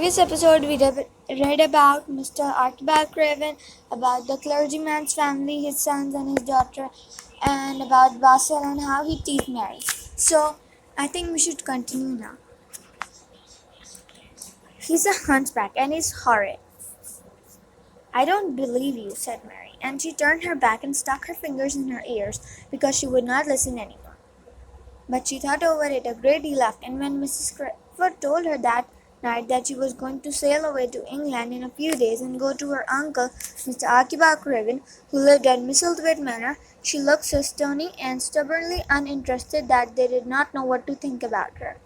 previous episode, we read about Mr. Archibald Craven, about the clergyman's family, his sons and his daughter, and about Basil and how he teased Mary. So, I think we should continue now. He's a hunchback and he's horrid. I don't believe you, said Mary, and she turned her back and stuck her fingers in her ears because she would not listen anymore. But she thought over it a great deal after, and when Mrs. Crawford told her that night that she was going to sail away to England in a few days and go to her uncle, Mr. Archibald Craven, who lived at Misselthwaite Manor, she looked so stony and stubbornly uninterested that they did not know what to think about her.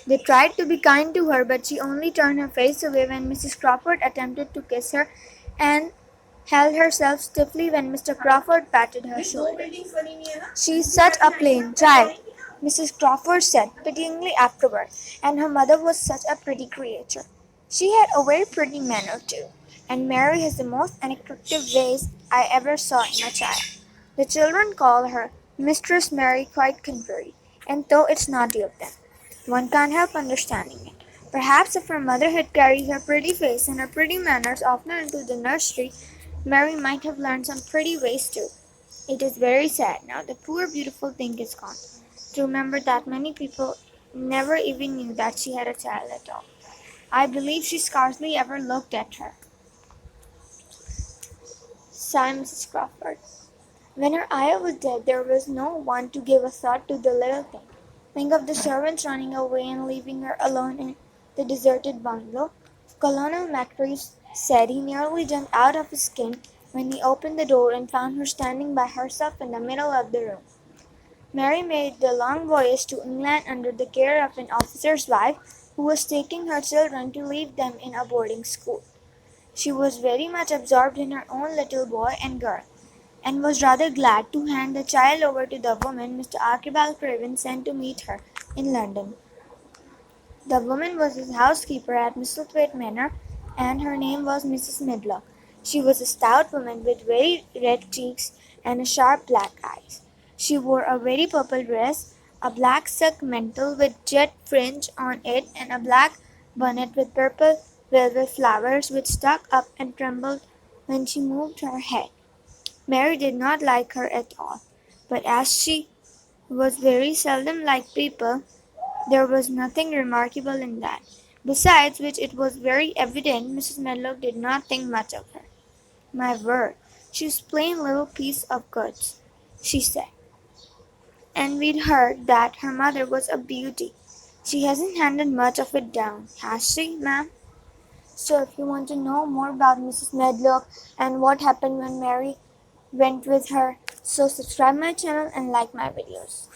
They tried to be kind to her, but she only turned her face away when Mrs. Crawford attempted to kiss her and held herself stiffly when Mr. Crawford patted her shoulder. "She's such a plain child," Mrs. Crawford said pityingly afterward, "and her mother was such a pretty creature. She had a very pretty manner too, and Mary has the most unattractive ways I ever saw in a child. The children call her Mistress Mary quite contrary, and though it's naughty of them, one can't help understanding it. Perhaps if her mother had carried her pretty face and her pretty manners oftener into the nursery, Mary might have learned some pretty ways too. It is very sad now the poor beautiful thing is gone, to remember that many people never even knew that she had a child at all. I believe she scarcely ever looked at her," sighed Mrs. Crawford. "When her ayah was dead, there was no one to give a thought to the little thing. Think of the servants running away and leaving her alone in the deserted bungalow." Colonel McCreeff said he nearly jumped out of his skin when he opened the door and found her standing by herself in the middle of the room. Mary made the long voyage to England under the care of an officer's wife who was taking her children to leave them in a boarding school. She was very much absorbed in her own little boy and girl, and was rather glad to hand the child over to the woman Mr. Archibald Craven sent to meet her in London. The woman was his housekeeper at Misselthwaite Manor, and her name was Mrs. Medlock. She was a stout woman with very red cheeks and sharp black eyes. She wore a very purple dress, a black silk mantle with jet fringe on it, and a black bonnet with purple velvet flowers which stuck up and trembled when she moved her head. Mary did not like her at all, but as she was very seldom like people, there was nothing remarkable in that. Besides which it was very evident Mrs. Medlock did not think much of her. "My word, she's plain little piece of goods," she said. "And we'd heard that her mother was a beauty. She hasn't handed much of it down, has she, ma'am?" So if you want to know more about Mrs. Medlock and what happened when Mary went with her, so subscribe my channel and like my videos.